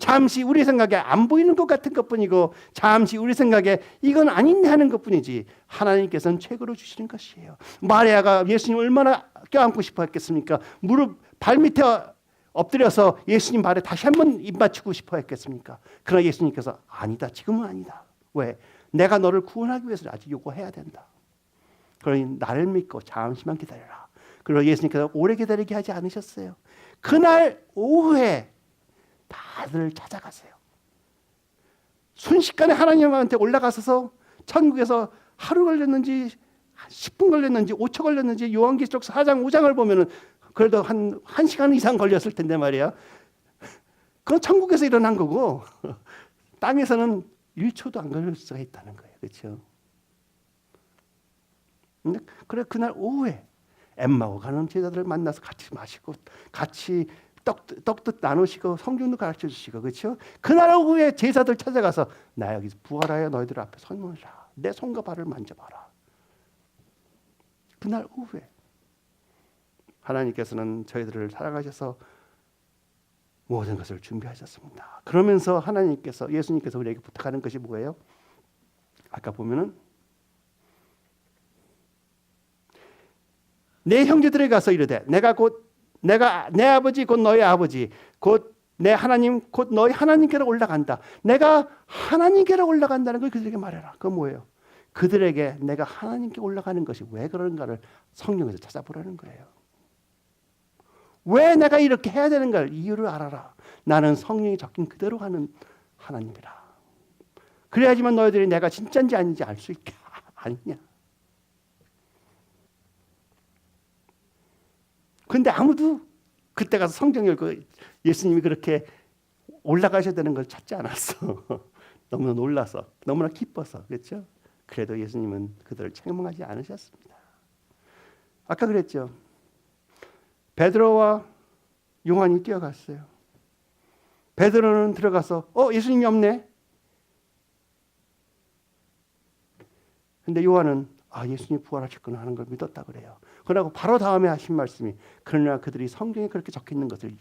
잠시 우리 생각에 안 보이는 것 같은 것뿐이고 잠시 우리 생각에 이건 아닌데 하는 것뿐이지 하나님께서는 최고로 주시는 것이에요. 마리아가 예수님 얼마나 껴안고 싶어 했겠습니까? 무릎 발밑에 엎드려서 예수님 발에 다시 한번 입 맞추고 싶어 했겠습니까? 그러나 예수님께서 아니다. 지금은 아니다. 왜? 내가 너를 구원하기 위해서 아직 요구해야 된다. 그러니 나를 믿고 잠시만 기다려라. 그리고 예수님께서 오래 기다리게 하지 않으셨어요. 그날 오후에 다들 찾아가세요. 순식간에 하나님한테 올라가서서 천국에서 하루 걸렸는지 10분 걸렸는지 5초 걸렸는지 요한계시록 4장 5장을 보면은 그래도 한 1시간 이상 걸렸을 텐데 말이야. 그건 천국에서 일어난 거고 땅에서는 1초도 안 걸릴 수가 있다는 거예요. 그렇죠? 그래 그날 오후에 엠마오 가는 제자들을 만나서 같이 마시고 같이 떡도 나누시고 성경도 가르쳐 주시고 그렇죠? 그날 오후에 제자들 찾아가서 나 여기 부활하여 너희들 앞에 서노라. 내 손과 발을 만져봐라. 그날 오후에 하나님께서는 저희들을 사랑하셔서 모든 것을 준비하셨습니다. 그러면서 하나님께서 예수님께서 우리에게 부탁하는 것이 뭐예요? 아까 보면은 내 형제들에게 가서 이르되 내가 내 아버지 곧 너희 아버지 곧 내 하나님 곧 너희 하나님께로 올라간다. 내가 하나님께로 올라간다는 걸 그들에게 말해라. 그건 뭐예요? 그들에게 내가 하나님께 올라가는 것이 왜 그런가를 성경에서 찾아보라는 거예요. 왜 내가 이렇게 해야 되는가 이유를 알아라. 나는 성령이 적힌 그대로 하는 하나님이라. 그래야지만 너희들이 내가 진짜인지 아닌지 알 수 있게 아니냐. 근데 아무도 그때 가서 성경 읽고 예수님이 그렇게 올라가셔야 되는 걸 찾지 않았어. 너무나 놀라서, 너무나 기뻐서. 그렇죠? 그래도 예수님은 그들을 책망하지 않으셨습니다. 아까 그랬죠. 베드로와 요한이 뛰어갔어요. 베드로는 들어가서 예수님이 없네. 근데 요한은 예수님이 부활하셨구나 하는 걸 믿었다 그래요. 그러고 바로 다음에 하신 말씀이 그러나 그들이 성경에 그렇게 적혀 있는 것을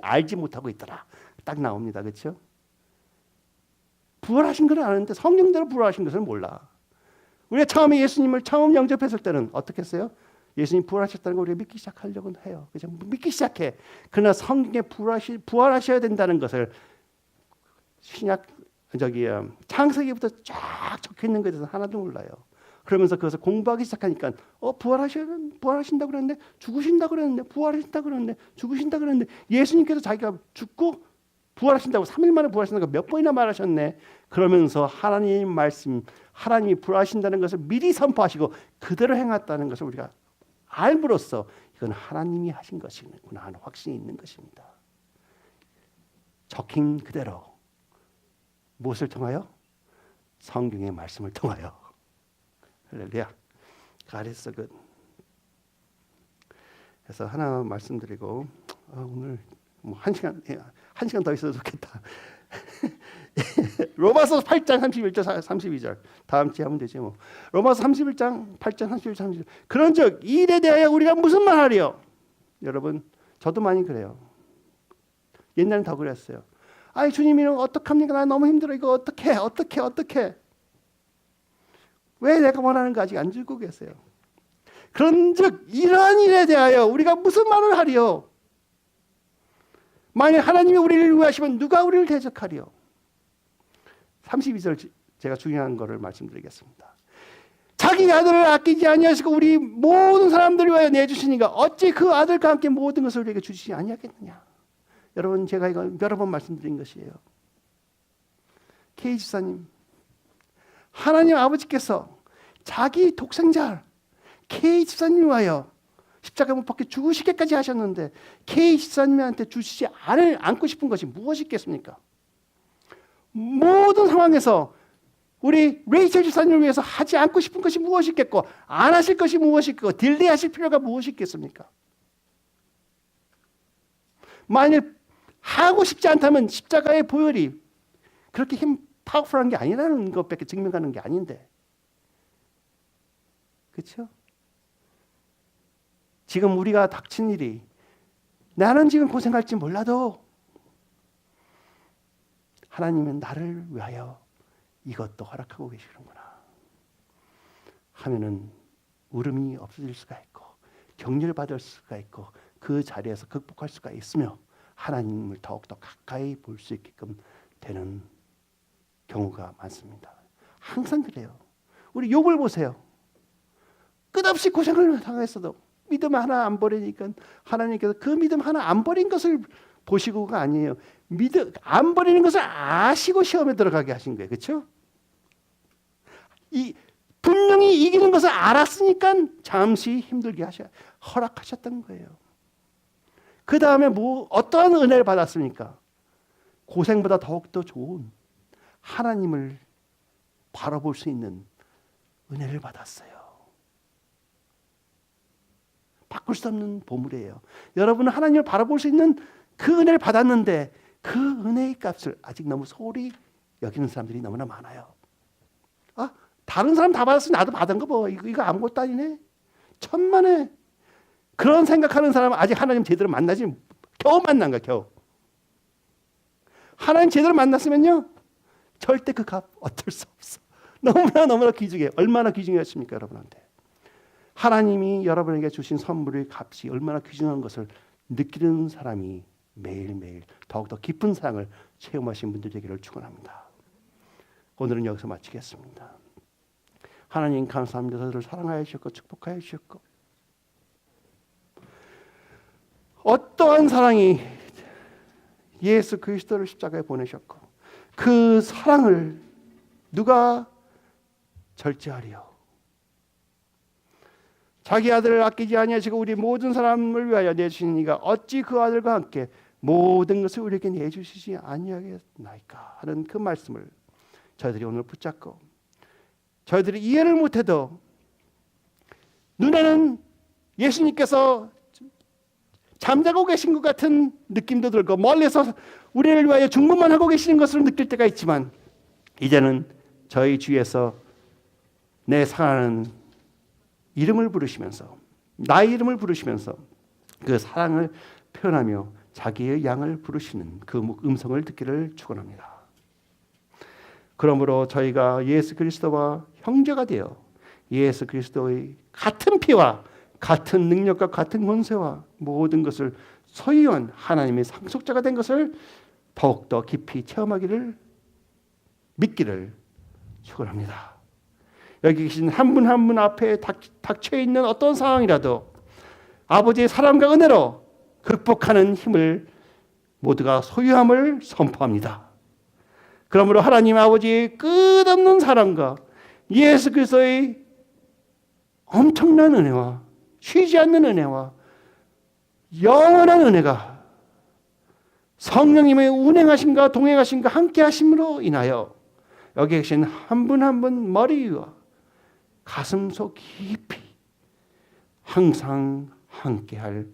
알지 못하고 있더라. 딱 나옵니다. 그렇죠? 부활하신 건 아는데 성경대로 부활하신 것을 몰라. 우리가 처음에 예수님을 처음 영접했을 때는 어떻게 했어요? 예수님 부활하셨다는 걸 우리가 믿기 시작하려고 해요. 그죠? 믿기 시작해. 그러나 성경에 부활하셔야 된다는 것을 창세기부터 쫙 적혀 있는 것에 대해서 하나도 몰라요. 그러면서 그것을 공부하기 시작하니까 부활하신다 그랬는데 죽으신다 그랬는데 부활하신다 그랬는데 죽으신다 그랬는데 예수님께서 자기가 죽고 부활하신다고 3일 만에 부활하신다고 몇 번이나 말하셨네. 그러면서 하나님 말씀, 하나님이 부활하신다는 것을 미리 선포하시고 그대로 행했다는 것을 우리가 알므로써 이건 하나님이 하신 것이구나 하는 확신이 있는 것입니다. 적힌 그대로 무엇을 통하여? 성경의 말씀을 통하여. 할렐루야. God is so good. 그래서 하나 말씀드리고 오늘 한 시간 더 있어도 좋겠다. 로마서 8장 31절 32절 다음 주에 하면 되지 뭐. 로마서 31장 8장 31절 32절 그런즉 이 일에 대하여 우리가 무슨 말 하리요? 여러분 저도 많이 그래요. 옛날엔 더 그랬어요. 주님 이런 거 어떡합니까? 나 너무 힘들어. 이거 어떡해. 왜 내가 원하는 거 아직 안 주고 계세요? 그런즉 이러한 일에 대하여 우리가 무슨 말을 하리요? 만약 하나님이 우리를 위하시면 누가 우리를 대적하리요? 32절 제가 중요한 거를 말씀드리겠습니다. 자기 아들을 아끼지 아니하시고 우리 모든 사람들을 위하여 내주시니까 어찌 그 아들과 함께 모든 것을 우리에게 주시지 아니하겠느냐? 여러분 제가 이거 여러 번 말씀드린 것이에요. K 집사님, 하나님 아버지께서 자기 독생자 K 집사님 위하여 십자가 못 박혀 죽으시게까지 하셨는데 K 집사님한테 주시지 않고 싶은 것이 무엇이 있겠습니까? 모든 상황에서 우리 레이첼 집사님을 위해서 하지 않고 싶은 것이 무엇이 있겠고 안 하실 것이 무엇이 있고 딜레이하실 필요가 무엇이 있겠습니까? 만일 하고 싶지 않다면 십자가의 보혈이 그렇게 파워풀한 게 아니라는 것밖에 증명하는 게 아닌데. 그렇죠? 지금 우리가 닥친 일이 나는 지금 고생할지 몰라도 하나님은 나를 위하여 이것도 허락하고 계시는구나 하면은 울음이 없어질 수가 있고 격려를 받을 수가 있고 그 자리에서 극복할 수가 있으며 하나님을 더욱더 가까이 볼 수 있게끔 되는 경우가 많습니다. 항상 그래요. 우리 욥을 보세요. 끝없이 고생을 당했어도 믿음 하나 안 버리니까 하나님께서 그 믿음 하나 안 버린 것을 보시고가 아니에요. 믿음 안 버리는 것을 아시고 시험에 들어가게 하신 거예요. 그렇죠? 분명히 이기는 것을 알았으니까 잠시 힘들게 허락하셨던 거예요. 그 다음에 어떠한 은혜를 받았습니까? 고생보다 더욱더 좋은 하나님을 바라볼 수 있는 은혜를 받았어요. 바꿀 수 없는 보물이에요. 여러분은 하나님을 바라볼 수 있는 그 은혜를 받았는데 그 은혜의 값을 아직 너무 소홀히 여기는 사람들이 너무나 많아요. 다른 사람 다 받았으니 나도 받은 거 뭐 이거 아무것도 아니네. 천만에. 그런 생각하는 사람은 아직 하나님 제대로 만나지 겨우 만난 거야. 겨우. 하나님 제대로 만났으면요 절대 그 값 어쩔 수 없어. 너무나 귀중해. 얼마나 귀중했습니까 여러분한테. 하나님이 여러분에게 주신 선물의 값이 얼마나 귀중한 것을 느끼는 사람이 매일매일 더욱더 깊은 사랑을 체험하신 분들 되기를 축원합니다. 오늘은 여기서 마치겠습니다. 하나님 감사합니다. 저들을 사랑하여 주셨고 축복하여 주셨고 어떠한 사랑이 예수 그리스도를 십자가에 보내셨고 그 사랑을 누가 절제하리요. 자기 아들을 아끼지 아니하시고 우리 모든 사람을 위하여 내주신 이가 어찌 그 아들과 함께 모든 것을 우리에게 내주시지 아니하겠나이까 하는 그 말씀을 저희들이 오늘 붙잡고 저희들이 이해를 못해도 눈에는 예수님께서 잠자고 계신 것 같은 느낌도 들고 멀리서 우리를 위하여 중보만 하고 계시는 것으로 느낄 때가 있지만 이제는 저희 주위에서 내 사랑하는 이름을 부르시면서 나의 이름을 부르시면서 그 사랑을 표현하며 자기의 양을 부르시는 그 음성을 듣기를 축원합니다. 그러므로 저희가 예수 그리스도와 형제가 되어 예수 그리스도의 같은 피와 같은 능력과 같은 권세와 모든 것을 소유한 하나님의 상속자가 된 것을 더욱더 깊이 체험하기를 믿기를 축원합니다. 여기 계신 한 분 한 분 앞에 닥쳐 있는 어떤 상황이라도 아버지의 사랑과 은혜로 극복하는 힘을 모두가 소유함을 선포합니다. 그러므로 하나님 아버지의 끝없는 사랑과 예수 그리스도의 엄청난 은혜와 쉬지 않는 은혜와 영원한 은혜가 성령님의 운행하심과 동행하심과 함께 하심으로 인하여 여기 계신 한 분 한 분 머리 위와 가슴속 깊이 항상 함께할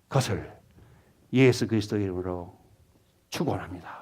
것을 예수 그리스도의 이름으로 축원합니다.